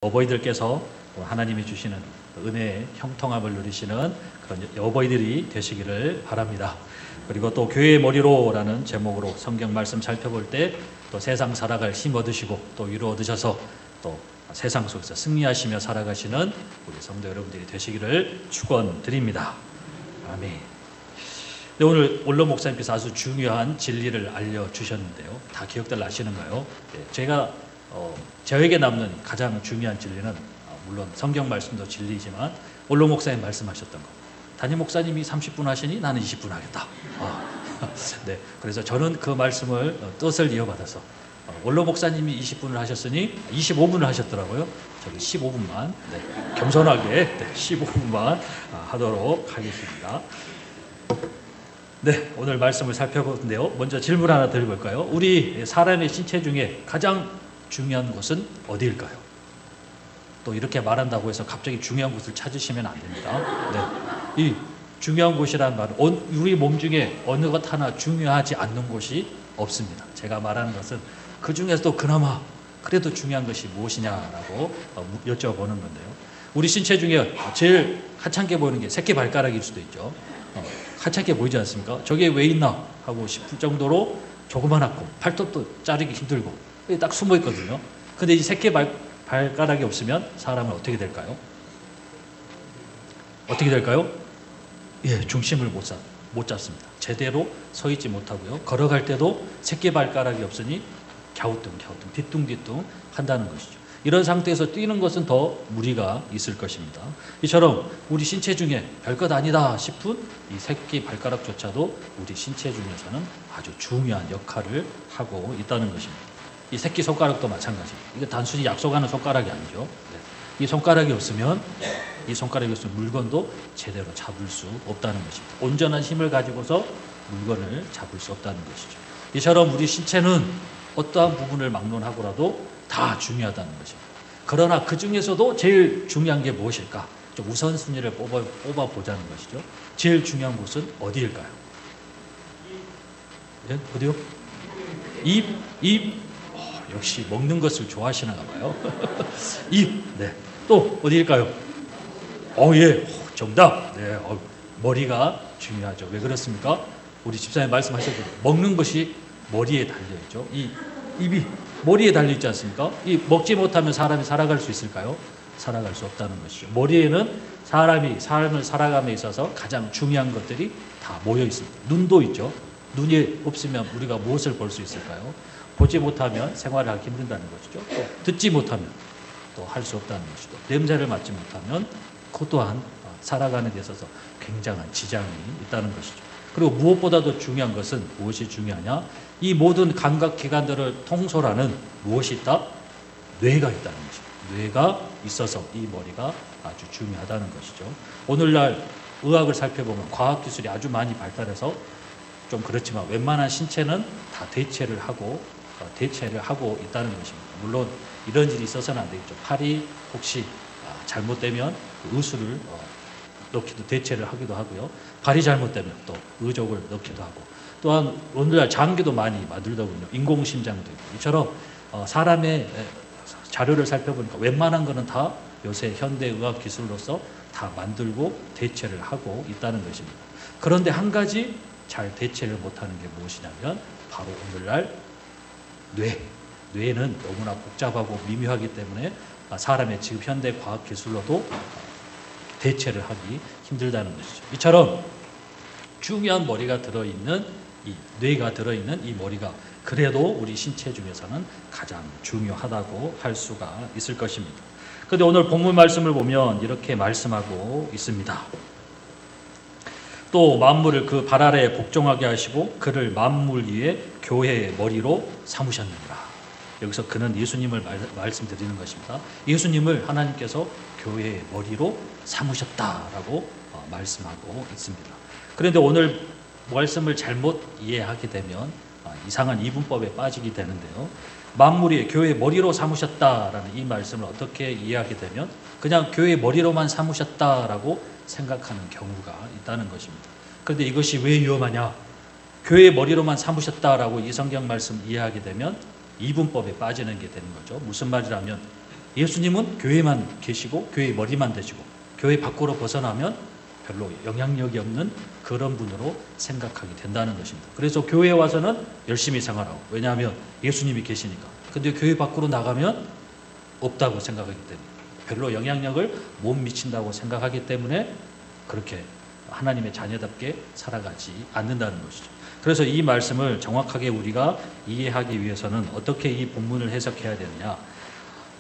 어버이들께서 하나님이 주시는 은혜의 형통함을 누리시는 그런 어버이들이 되시기를 바랍니다. 그리고 또 교회의 머리로라는 제목으로 성경 말씀 살펴볼 때 또 세상 살아갈 힘 얻으시고 또 위로 얻으셔서 또 세상 속에서 승리하시며 살아가시는 우리 성도 여러분들이 되시기를 축원드립니다. 아멘. 네, 오늘 원로 목사님께서 아주 중요한 진리를 알려주셨는데요. 다 기억들 나시는가요? 네, 제가 저에게 남는 가장 중요한 진리는 물론 성경 말씀도 진리지만 원로 목사님 말씀하셨던 거. 담임 목사님이 30분 하시니 나는 20분 하겠다. 네, 그래서 저는 그 말씀을 뜻을 이어받아서 원로 목사님이 20분을 하셨으니 25분을 하셨더라고요. 저기 15분만 겸손하게 15분만 하도록 하겠습니다. 네, 오늘 말씀을 살펴보는데요. 먼저 질문 하나 드려볼까요? 우리 사람의 신체 중에 가장 중요한 곳은 어디일까요? 또 이렇게 말한다고 해서 갑자기 중요한 곳을 찾으시면 안 됩니다. 네, 이 중요한 곳이라는 말은 우리 몸 중에 어느 것 하나 중요하지 않는 곳이 없습니다. 제가 말하는 것은 그 중에서도 그나마 그래도 중요한 것이 무엇이냐라고 여쭤보는 건데요. 우리 신체 중에 제일 하찮게 보이는 게 새끼 발가락일 수도 있죠. 하찮게 보이지 않습니까? 저게 왜 있나 하고 싶을 정도로 조그만하고 팔톱도 자르기 힘들고 딱 숨어 있거든요. 근데 이 새끼 발가락이 없으면 사람은 어떻게 될까요? 어떻게 될까요? 예, 중심을 못 잡습니다. 제대로 서 있지 못하고요. 걸어갈 때도 새끼 발가락이 없으니 갸우뚱 뒤뚱 한다는 것이죠. 이런 상태에서 뛰는 것은 더 무리가 있을 것입니다. 이처럼 우리 신체 중에 별것 아니다 싶은 이 새끼 발가락조차도 우리 신체 중에서는 아주 중요한 역할을 하고 있다는 것입니다. 이 새끼 손가락도 마찬가지입니다. 이거 단순히 약속하는 손가락이 아니죠. 네. 이 손가락이 없으면 물건도 제대로 잡을 수 없다는 것입니다. 온전한 힘을 가지고서 물건을 잡을 수 없다는 것이죠. 이처럼 우리 신체는 어떠한 부분을 막론하고라도 다 중요하다는 것입니다. 그러나 그 중에서도 제일 중요한 게 무엇일까? 좀 우선순위를 뽑아보자는 것이죠. 제일 중요한 곳은 어디일까요? 네? 어디요? 입. 역시 먹는 것을 좋아하시나 봐요. 입. 네. 또 어디일까요? 예. 정답. 네. 머리가 중요하죠. 왜 그렇습니까? 우리 집사님 말씀하셨죠. 먹는 것이 머리에 달려있죠. 이 입이 머리에 달려있지 않습니까? 이 먹지 못하면 사람이 살아갈 수 있을까요? 살아갈 수 없다는 것이죠. 머리에는 사람이 삶을 살아감에 있어서 가장 중요한 것들이 다 모여 있습니다. 눈도 있죠. 눈이 없으면 우리가 무엇을 볼 수 있을까요? 보지 못하면 생활을 하기 힘든다는 것이죠. 또 듣지 못하면 또 할 수 없다는 것이죠. 냄새를 맡지 못하면 그 또한 살아가는 데 있어서 굉장한 지장이 있다는 것이죠. 그리고 무엇보다도 중요한 것은 무엇이 중요하냐? 이 모든 감각기관들을 통솔하는 무엇이 있다? 뇌가 있다는 것이죠. 뇌가 있어서 이 머리가 아주 중요하다는 것이죠. 오늘날 의학을 살펴보면 과학기술이 아주 많이 발달해서 좀 그렇지만 웬만한 신체는 다 대체를 하고 있다는 것입니다. 물론 이런 일이 있어서는 안 되겠죠. 팔이 혹시 잘못되면 의수를 넣기도 대체를 하기도 하고요. 발이 잘못되면 또 의족을 넣기도 하고 또한 오늘날 장기도 많이 만들더군요. 인공심장도 있고 이처럼 사람의 자료를 살펴보니까 웬만한 거는 다 요새 현대의학 기술로서 다 만들고 대체를 하고 있다는 것입니다. 그런데 한 가지 잘 대체를 못하는 게 무엇이냐면 바로 오늘날 뇌는 너무나 복잡하고 미묘하기 때문에 사람의 지금 현대 과학 기술로도 대체를 하기 힘들다는 것이죠. 이처럼 중요한 머리가 들어있는 뇌가 들어있는 이 머리가 그래도 우리 신체 중에서는 가장 중요하다고 할 수가 있을 것입니다. 그런데 오늘 본문 말씀을 보면 이렇게 말씀하고 있습니다. 또 만물을 그 발 아래에 복종하게 하시고 그를 만물 위에 교회의 머리로 삼으셨느니라. 여기서 그는 예수님을 말씀드리는 것입니다. 예수님을 하나님께서 교회의 머리로 삼으셨다라고 말씀하고 있습니다. 그런데 오늘 말씀을 잘못 이해하게 되면 이상한 이분법에 빠지게 되는데요. 만물이 교회의 머리로 삼으셨다라는 이 말씀을 어떻게 이해하게 되면 그냥 교회의 머리로만 삼으셨다라고 생각하는 경우가 있다는 것입니다. 그런데 이것이 왜 위험하냐? 교회의 머리로만 삼으셨다라고 이 성경 말씀 이해하게 되면 이분법에 빠지는 게 되는 거죠. 무슨 말이라면 예수님은 교회만 계시고 교회의 머리만 되시고 교회 밖으로 벗어나면 별로 영향력이 없는 그런 분으로 생각하게 된다는 것입니다. 그래서 교회에 와서는 열심히 생활하고, 왜냐하면 예수님이 계시니까. 근데 교회 밖으로 나가면 없다고 생각하기 때문에, 별로 영향력을 못 미친다고 생각하기 때문에 그렇게 하나님의 자녀답게 살아가지 않는다는 것이죠. 그래서 이 말씀을 정확하게 우리가 이해하기 위해서는 어떻게 이 본문을 해석해야 되느냐.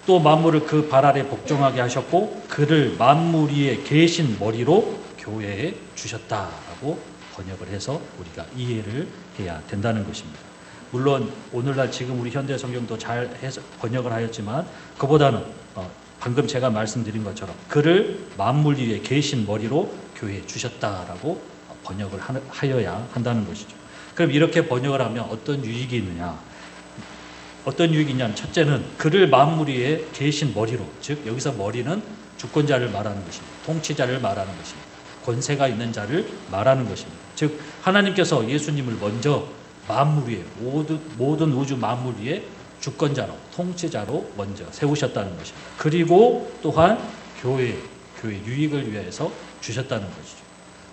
또 만물을 그 발 아래 복종하게 하셨고 그를 만물 위에 계신 머리로 교회에 주셨다라고 번역을 해서 우리가 이해를 해야 된다는 것입니다. 물론 오늘날 지금 우리 현대 성경도 잘 해서 번역을 하였지만 그보다는 방금 제가 말씀드린 것처럼 그를 만물 위에 계신 머리로 교회에 주셨다라고 번역을 하여야 한다는 것이죠. 그럼 이렇게 번역을 하면 어떤 유익이 있느냐? 어떤 유익이냐면, 첫째는 그를 만물 위에 계신 머리로, 즉 여기서 머리는 주권자를 말하는 것입니다. 통치자를 말하는 것입니다. 권세가 있는 자를 말하는 것입니다. 즉 하나님께서 예수님을 먼저 만물 위에, 모든 우주 만물 위에 주권자로, 통치자로 먼저 세우셨다는 것입니다. 그리고 또한 교회 유익을 위해서 주셨다는 것이죠.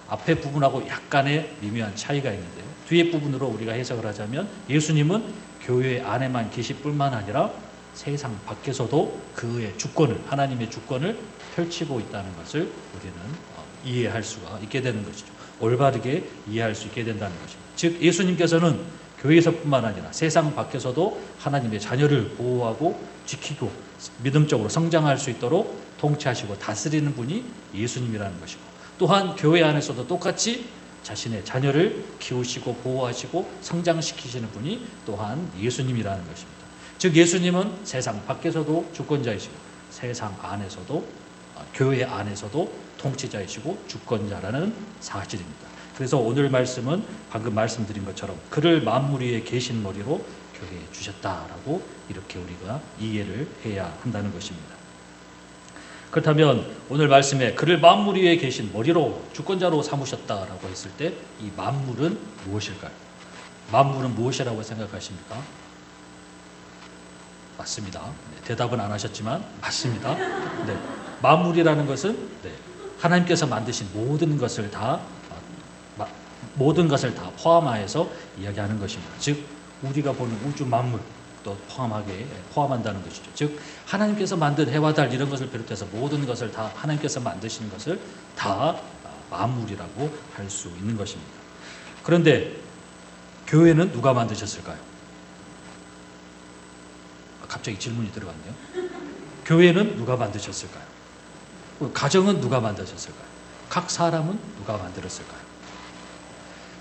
앞에 부분하고 약간의 미묘한 차이가 있는데요. 뒤에 부분으로 우리가 해석을 하자면 예수님은 교회 안에만 계실 뿐만 아니라 세상 밖에서도 그의 주권을, 하나님의 주권을 펼치고 있다는 것을 우리는 이해할 수가 있게 되는 것이죠. 올바르게 이해할 수 있게 된다는 것입니다. 즉 예수님께서는 교회에서뿐만 아니라 세상 밖에서도 하나님의 자녀를 보호하고 지키고 믿음적으로 성장할 수 있도록 통치하시고 다스리는 분이 예수님이라는 것이고, 또한 교회 안에서도 똑같이 자신의 자녀를 키우시고 보호하시고 성장시키시는 분이 또한 예수님이라는 것입니다. 즉 예수님은 세상 밖에서도 주권자이시고 세상 안에서도, 교회 안에서도 통치자이시고 주권자라는 사실입니다. 그래서 오늘 말씀은 방금 말씀드린 것처럼 그를 만물 위에 계신 머리로 교회에 주셨다라고 이렇게 우리가 이해를 해야 한다는 것입니다. 그렇다면 오늘 말씀에 그를 만물 위에 계신 머리로 주권자로 삼으셨다라고 했을 때 이 만물은 무엇일까요? 만물은 무엇이라고 생각하십니까? 맞습니다. 네, 대답은 안 하셨지만 맞습니다. 네, 만물이라는 것은 하나님께서 만드신 모든 것을 다 포함하여서 이야기하는 것입니다. 즉 우리가 보는 우주 만물 또 포함한다는 것이죠. 즉 하나님께서 만든 해와 달 이런 것을 비롯해서 모든 것을 다 하나님께서 만드시는 것을 다 만물이라고 할 수 있는 것입니다. 그런데 교회는 누가 만드셨을까요? 갑자기 질문이 들어갔네요. 교회는 누가 만드셨을까요? 가정은 누가 만드셨을까요? 각 사람은 누가 만들었을까요?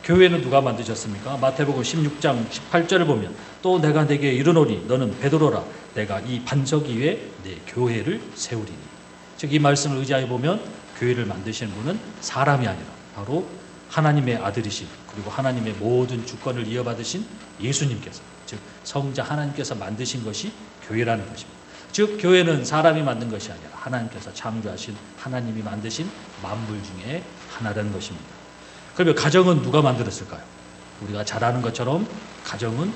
교회는 누가 만드셨습니까? 마태복음 16장 18절을 보면 또 내가 네게 이르노니 너는 베드로라 내가 이 반석 위에 내 교회를 세우리니. 즉 이 말씀을 의지하여 보면 교회를 만드시는 분은 사람이 아니라 바로 하나님의 아들이신, 그리고 하나님의 모든 주권을 이어받으신 예수님께서, 즉 성자 하나님께서 만드신 것이 교회라는 것입니다. 즉 교회는 사람이 만든 것이 아니라 하나님께서 창조하신, 하나님이 만드신 만물 중에 하나라는 것입니다. 그러면 가정은 누가 만들었을까요? 우리가 잘 아는 것처럼 가정은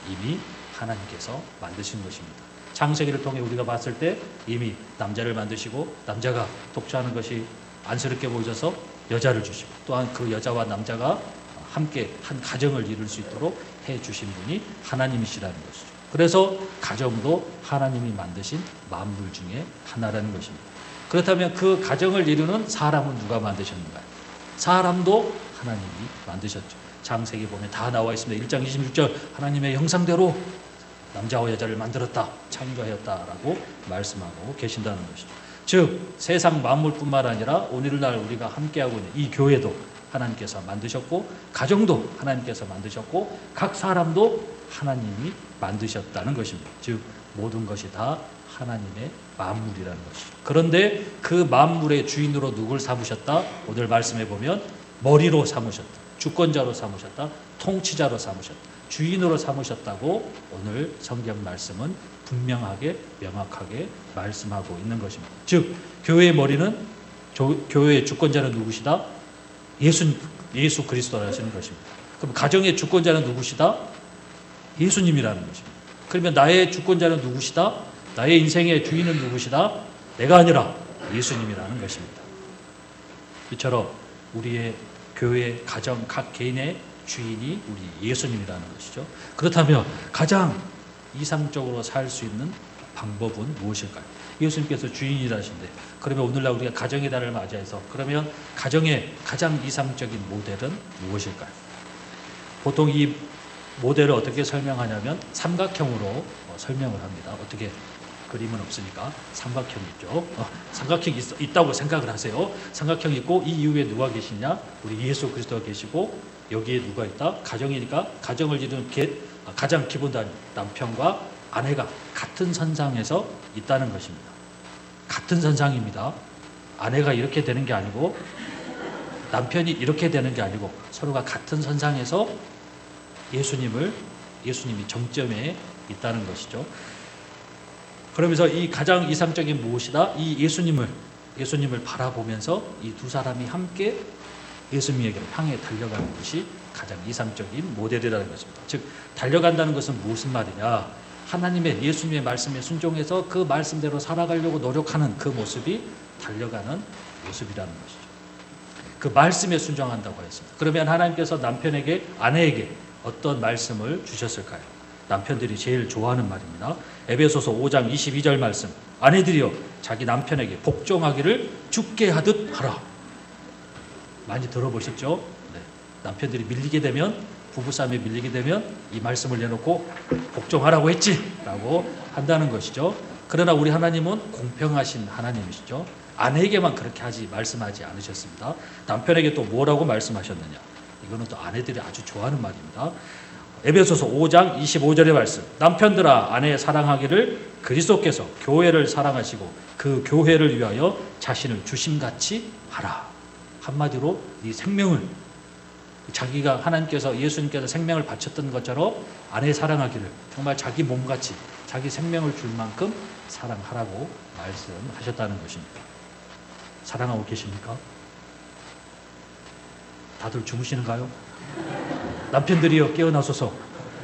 이미 하나님께서 만드신 것입니다. 창세기를 통해 우리가 봤을 때 이미 남자를 만드시고 남자가 독차하는 것이 안쓰럽게 보여져서 여자를 주시고, 또한 그 여자와 남자가 함께 한 가정을 이룰 수 있도록 해주신 분이 하나님이시라는 것이죠. 그래서 가정도 하나님이 만드신 만물 중에 하나라는 것입니다. 그렇다면 그 가정을 이루는 사람은 누가 만드셨는가요? 사람도 하나님이 만드셨죠. 창세기 보면 다 나와 있습니다. 1장 26절 하나님의 형상대로 남자와 여자를 만들었다, 창조하였다라고 말씀하고 계신다는 것이죠. 즉 세상 만물뿐만 아니라 오늘날 우리가 함께하고 있는 이 교회도 하나님께서 만드셨고, 가정도 하나님께서 만드셨고, 각 사람도 하나님이 만드셨다는 것입니다. 즉 모든 것이 다 하나님의 만물이라는 것이죠. 그런데 그 만물의 주인으로 누굴 삼으셨다? 오늘 말씀해 보면 머리로 삼으셨다, 주권자로 삼으셨다, 통치자로 삼으셨다, 주인으로 삼으셨다고 오늘 성경 말씀은 분명하게 명확하게 말씀하고 있는 것입니다. 즉 교회의 머리는, 교회의 주권자는 누구시다? 예수 그리스도라시는 것입니다. 그럼 가정의 주권자는 누구시다? 예수님이라는 것입니다. 그러면 나의 주권자는 누구시다? 나의 인생의 주인은 누구시다? 내가 아니라 예수님이라는 것입니다. 이처럼 우리의 교회, 가정, 각 개인의 주인이 우리 예수님이라는 것이죠. 그렇다면 가장 이상적으로 살 수 있는 방법은 무엇일까요? 예수님께서 주인이라신데, 그러면 오늘날 우리가 가정의 달을 맞이해서 그러면 가정의 가장 이상적인 모델은 무엇일까요? 보통 이 모델을 어떻게 설명하냐면 삼각형으로 설명을 합니다. 어떻게, 그림은 없으니까 삼각형이 있죠. 삼각형이 있다고 생각을 하세요. 삼각형이 있고 이 이후에 누가 계시냐? 우리 예수 그리스도가 계시고 여기에 누가 있다? 가정이니까 가정을 이루는 가장 기본 단위 남편과 아내가 같은 선상에서 있다는 것입니다. 같은 선상입니다. 아내가 이렇게 되는 게 아니고 남편이 이렇게 되는 게 아니고 서로가 같은 선상에서 예수님이 정점에 있다는 것이죠. 그러면서 이 가장 이상적인 무엇이다? 이 예수님을 바라보면서 이 두 사람이 함께 예수님에게 향해 달려가는 것이 가장 이상적인 모델이라는 것입니다. 즉, 달려간다는 것은 무슨 말이냐? 하나님의, 예수님의 말씀에 순종해서 그 말씀대로 살아가려고 노력하는 그 모습이 달려가는 모습이라는 것이죠. 그 말씀에 순종한다고 했습니다. 그러면 하나님께서 남편에게, 아내에게 어떤 말씀을 주셨을까요? 남편들이 제일 좋아하는 말입니다. 에베소서 5장 22절 말씀. 아내들이여 자기 남편에게 복종하기를 주께 하듯 하라. 많이 들어보셨죠? 네. 남편들이 밀리게 되면, 부부싸움에 밀리게 되면 이 말씀을 내놓고 복종하라고 했지 라고 한다는 것이죠. 그러나 우리 하나님은 공평하신 하나님이시죠. 아내에게만 그렇게 말씀하지 않으셨습니다. 남편에게 또 뭐라고 말씀하셨느냐? 이거는 또 아내들이 아주 좋아하는 말입니다. 에베소서 5장 25절의 말씀. 남편들아 아내 사랑하기를 그리스도께서 교회를 사랑하시고 그 교회를 위하여 자신을 주심같이 하라. 한마디로 네 생명을, 자기가 하나님께서, 예수님께서 생명을 바쳤던 것처럼 아내 사랑하기를 정말 자기 몸같이 자기 생명을 줄 만큼 사랑하라고 말씀하셨다는 것입니다. 사랑하고 계십니까? 다들 주무시는가요? 남편들이여 깨어나소서.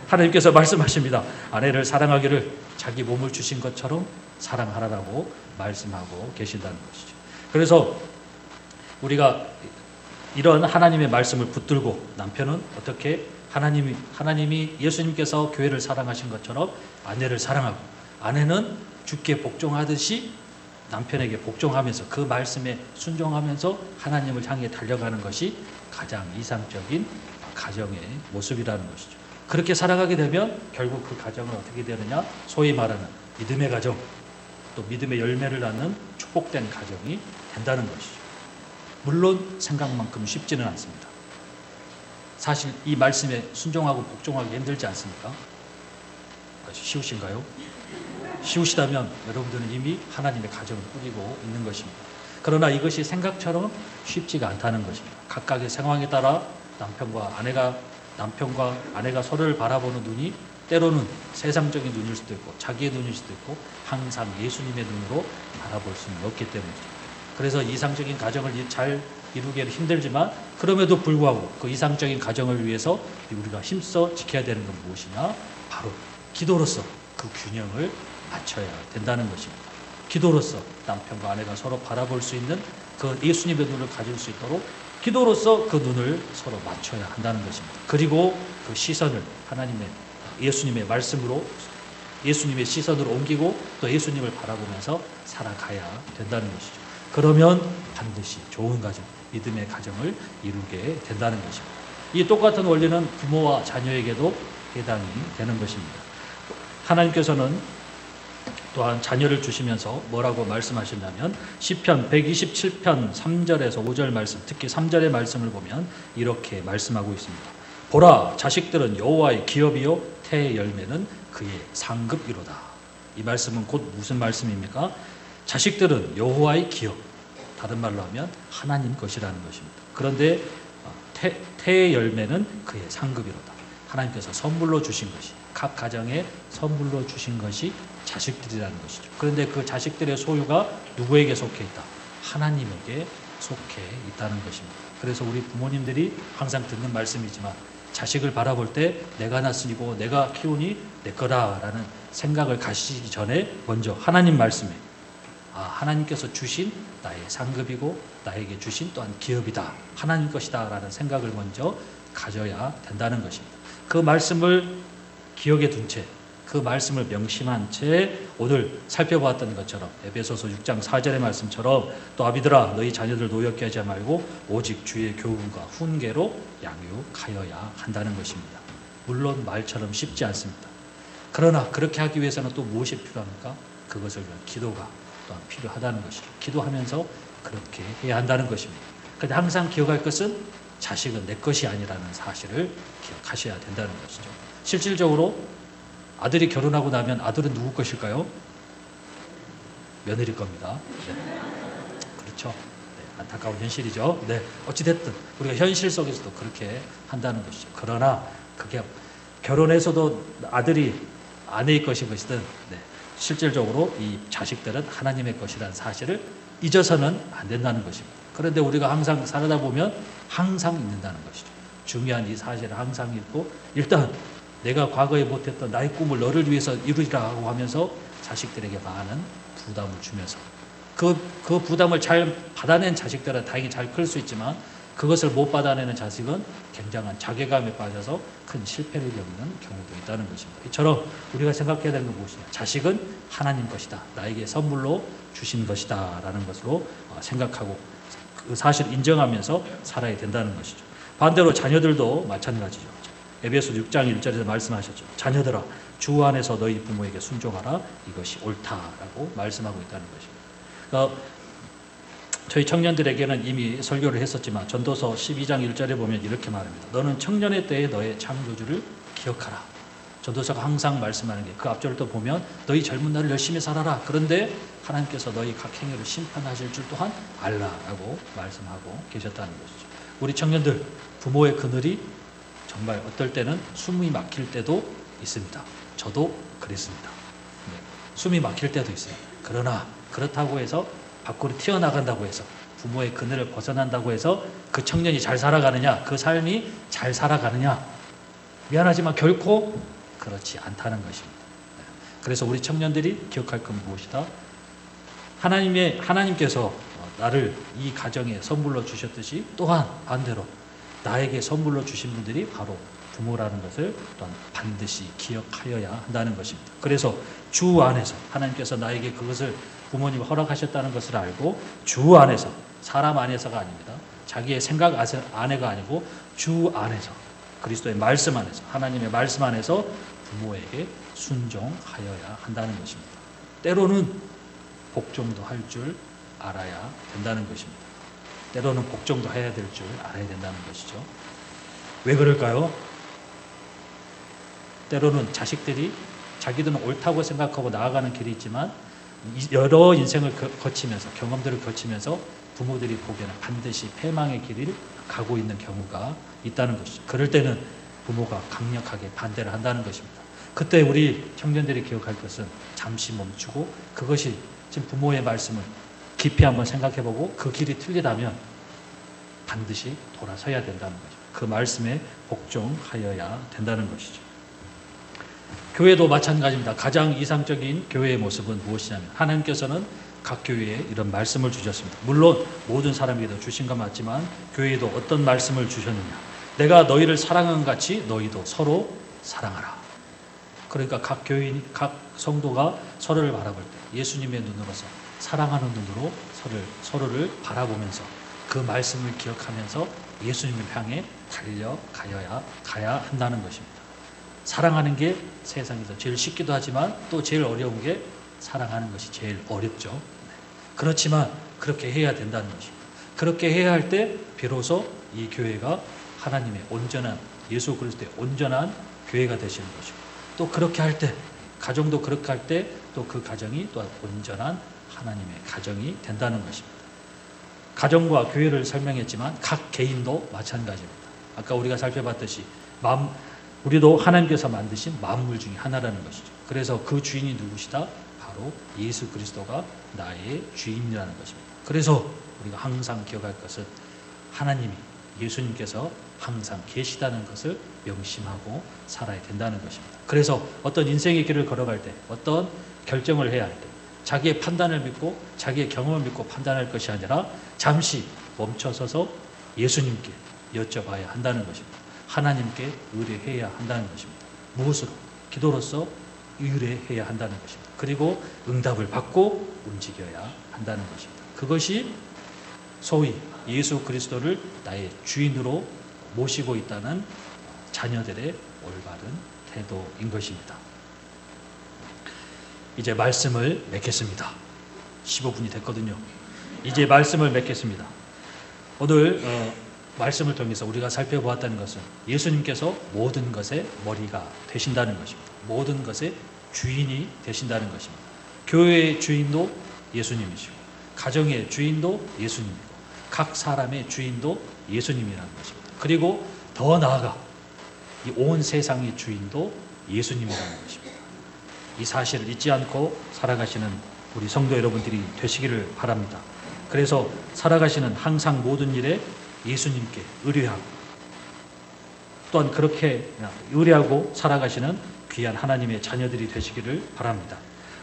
하나님께서 말씀하십니다. 아내를 사랑하기를 자기 몸을 주신 것처럼 사랑하라고 말씀하고 계신다는 것이죠. 그래서 우리가 이런 하나님의 말씀을 붙들고 남편은 어떻게 하나님이 예수님께서 교회를 사랑하신 것처럼 아내를 사랑하고, 아내는 주께 복종하듯이 남편에게 복종하면서 그 말씀에 순종하면서 하나님을 향해 달려가는 것이 가장 이상적인 가정의 모습이라는 것이죠. 그렇게 살아가게 되면 결국 그 가정은 어떻게 되느냐? 소위 말하는 믿음의 가정, 또 믿음의 열매를 낳는 축복된 가정이 된다는 것이죠. 물론 생각만큼 쉽지는 않습니다. 사실 이 말씀에 순종하고 복종하기 힘들지 않습니까? 쉬우신가요? 쉬우시다면 여러분들은 이미 하나님의 가정을 꾸리고 있는 것입니다. 그러나 이것이 생각처럼 쉽지가 않다는 것입니다. 각각의 상황에 따라 남편과 아내가 서로를 바라보는 눈이 때로는 세상적인 눈일 수도 있고 자기의 눈일 수도 있고 항상 예수님의 눈으로 바라볼 수는 없기 때문이죠. 그래서 이상적인 가정을 잘 이루기에는 힘들지만 그럼에도 불구하고 그 이상적인 가정을 위해서 우리가 힘써 지켜야 되는 건 무엇이냐? 바로 기도로서 그 균형을 맞춰야 된다는 것입니다. 기도로서 남편과 아내가 서로 바라볼 수 있는 그 예수님의 눈을 가질 수 있도록 기도로서 그 눈을 서로 맞춰야 한다는 것입니다. 그리고 그 시선을 예수님의 말씀으로, 예수님의 시선으로 옮기고 또 예수님을 바라보면서 살아가야 된다는 것이죠. 그러면 반드시 좋은 가정, 믿음의 가정을 이루게 된다는 것입니다. 이 똑같은 원리는 부모와 자녀에게도 해당이 되는 것입니다. 하나님께서는 또한 자녀를 주시면서 뭐라고 말씀하셨냐면 시편 127편 3절에서 5절 말씀, 특히 3절의 말씀을 보면 이렇게 말씀하고 있습니다. 보라, 자식들은 여호와의 기업이요 태의 열매는 그의 상급이로다. 이 말씀은 곧 무슨 말씀입니까? 자식들은 여호와의 기업, 다른 말로 하면 하나님 것이라는 것입니다. 그런데 태의 열매는 그의 상급이로다. 하나님께서 선물로 주신 것이, 각 가정에 선물로 주신 것이 자식들이라는 것이죠. 그런데 그 자식들의 소유가 누구에게 속해 있다? 하나님에게 속해 있다는 것입니다. 그래서 우리 부모님들이 항상 듣는 말씀이지만 자식을 바라볼 때 내가 낳았으니고 내가 키우니 내 거다라는 생각을 가시기 전에 먼저 하나님 말씀에 하나님께서 주신 나의 상급이고 나에게 주신 또한 기업이다. 하나님 것이다 라는 생각을 먼저 가져야 된다는 것입니다. 그 말씀을 기억에 둔 채, 그 말씀을 명심한 채 오늘 살펴보았던 것처럼 에베소서 6장 4절의 말씀처럼 또 아비들아 너희 자녀들 노엽게 하지 말고 오직 주의 교훈과 훈계로 양육하여야 한다는 것입니다. 물론 말처럼 쉽지 않습니다. 그러나 그렇게 하기 위해서는 또 무엇이 필요합니까? 그것을 위한 기도가 또한 필요하다는 것이죠. 기도하면서 그렇게 해야 한다는 것입니다. 그런데 항상 기억할 것은 자식은 내 것이 아니라는 사실을 기억하셔야 된다는 것이죠. 실질적으로 아들이 결혼하고 나면 아들은 누구 것일까요? 며느리 겁니다. 네. 그렇죠. 네, 안타까운 현실이죠. 네, 어찌됐든 우리가 현실 속에서도 그렇게 한다는 것이죠. 그러나 그게 결혼해서도 아들이 아내의 것인 것이든 실질적으로 이 자식들은 하나님의 것이라는 사실을 잊어서는 안 된다는 것입니다. 그런데 우리가 항상 살아다 보면 항상 잊는다는 것이죠. 중요한 이 사실을 항상 잊고 일단 내가 과거에 못했던 나의 꿈을 너를 위해서 이루리라고 하면서 자식들에게 많은 부담을 주면서 그 부담을 잘 받아낸 자식들은 다행히 잘 클 수 있지만 그것을 못 받아내는 자식은 굉장한 자괴감에 빠져서 큰 실패를 겪는 경우도 있다는 것입니다. 이처럼 우리가 생각해야 되는 건 무엇이냐? 자식은 하나님 것이다. 나에게 선물로 주신 것이다. 라는 것으로 생각하고 그 사실을 인정하면서 살아야 된다는 것이죠. 반대로 자녀들도 마찬가지죠. 에베소 6장 1절에서 말씀하셨죠. 자녀들아 주 안에서 너희 부모에게 순종하라. 이것이 옳다라고 말씀하고 있다는 것입니다. 그러니까 저희 청년들에게는 이미 설교를 했었지만 전도서 12장 1절에 보면 이렇게 말합니다. 너는 청년의 때에 너의 창조주를 기억하라. 전도서가 항상 말씀하는 게 그 앞절을 또 보면 너희 젊은 날을 열심히 살아라. 그런데 하나님께서 너희 각 행위를 심판하실 줄 또한 알라라고 말씀하고 계셨다는 것이죠. 우리 청년들 부모의 그늘이 정말 어떨 때는 숨이 막힐 때도 있습니다. 저도 그랬습니다. 숨이 막힐 때도 있어요. 그러나 그렇다고 해서 밖으로 튀어나간다고 해서 부모의 그늘을 벗어난다고 해서 그 청년이 잘 살아가느냐, 그 삶이 잘 살아가느냐, 미안하지만 결코 그렇지 않다는 것입니다. 그래서 우리 청년들이 기억할 건 무엇이다? 하나님께서 나를 이 가정에 선물로 주셨듯이 또한 반대로 나에게 선물로 주신 분들이 바로 부모라는 것을 또한 반드시 기억하여야 한다는 것입니다. 그래서 주 안에서 하나님께서 나에게 그것을 부모님이 허락하셨다는 것을 알고 주 안에서, 사람 안에서가 아닙니다. 자기의 생각 안에가 아니고 주 안에서, 그리스도의 말씀 안에서, 하나님의 말씀 안에서 부모에게 순종하여야 한다는 것입니다. 때로는 복종도 할 줄 알아야 된다는 것입니다. 때로는 복종도 해야 될 줄 알아야 된다는 것이죠. 왜 그럴까요? 때로는 자식들이 자기들은 옳다고 생각하고 나아가는 길이 있지만 여러 인생을 거치면서 경험들을 거치면서 부모들이 보기에는 반드시 패망의 길을 가고 있는 경우가 있다는 것이죠. 그럴 때는 부모가 강력하게 반대를 한다는 것입니다. 그때 우리 청년들이 기억할 것은 잠시 멈추고 그것이 지금 부모의 말씀을 깊이 한번 생각해보고 그 길이 틀리다면 반드시 돌아서야 된다는 거죠. 그 말씀에 복종하여야 된다는 것이죠. 교회도 마찬가지입니다. 가장 이상적인 교회의 모습은 무엇이냐면 하나님께서는 각 교회에 이런 말씀을 주셨습니다. 물론 모든 사람에게도 주신 것 맞지만 교회에도 어떤 말씀을 주셨느냐. 내가 너희를 사랑한 같이 너희도 서로 사랑하라. 그러니까 각 교인, 각 성도가 서로를 바라볼 때 예수님의 눈으로서 사랑하는 눈으로 서로를 바라보면서 그 말씀을 기억하면서 예수님을 향해 가야 한다는 것입니다. 사랑하는 게 세상에서 제일 쉽기도 하지만 또 제일 어려운 게 사랑하는 것이 제일 어렵죠. 그렇지만 그렇게 해야 된다는 것입니다. 그렇게 해야 할 때 비로소 이 교회가 하나님의 온전한 예수 그리스도의 온전한 교회가 되시는 것이고 또 그렇게 할 때 가정도 그렇게 할 때 또 그 가정이 또한 온전한 하나님의 가정이 된다는 것입니다. 가정과 교회를 설명했지만 각 개인도 마찬가지입니다. 아까 우리가 살펴봤듯이 우리도 하나님께서 만드신 만물 중에 하나라는 것이죠. 그래서 그 주인이 누구시다? 바로 예수 그리스도가 나의 주인이라는 것입니다. 그래서 우리가 항상 기억할 것은 하나님이 예수님께서 항상 계시다는 것을 명심하고 살아야 된다는 것입니다. 그래서 어떤 인생의 길을 걸어갈 때, 어떤 결정을 해야 할 때, 자기의 판단을 믿고 자기의 경험을 믿고 판단할 것이 아니라 잠시 멈춰서서 예수님께 여쭤봐야 한다는 것입니다. 하나님께 의뢰해야 한다는 것입니다. 무엇으로? 기도로서 의뢰해야 한다는 것입니다. 그리고 응답을 받고 움직여야 한다는 것입니다. 그것이 소위 예수 그리스도를 나의 주인으로 모시고 있다는 자녀들의 올바른 태도인 것입니다. 이제 말씀을 맺겠습니다. 15분이 됐거든요. 이제 말씀을 맺겠습니다. 오늘 말씀을 통해서 우리가 살펴보았다는 것은 예수님께서 모든 것의 머리가 되신다는 것입니다. 모든 것의 주인이 되신다는 것입니다. 교회의 주인도 예수님이시고 가정의 주인도 예수님이고 각 사람의 주인도 예수님이라는 것입니다. 그리고 더 나아가 이 온 세상의 주인도 예수님이라는 것입니다. 이 사실을 잊지 않고 살아가시는 우리 성도 여러분들이 되시기를 바랍니다. 그래서 살아가시는 항상 모든 일에 예수님께 의뢰하고 또한 그렇게 의뢰하고 살아가시는 귀한 하나님의 자녀들이 되시기를 바랍니다.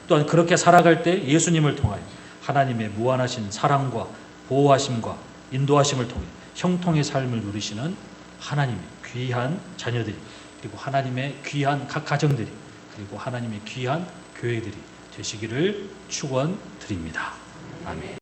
또한 그렇게 살아갈 때 예수님을 통하여 하나님의 무한하신 사랑과 보호하심과 인도하심을 통해 형통의 삶을 누리시는 하나님의 귀한 자녀들이 그리고 하나님의 귀한 각 가정들이 그리고 하나님의 귀한 교회들이 되시기를 축원드립니다. 아멘.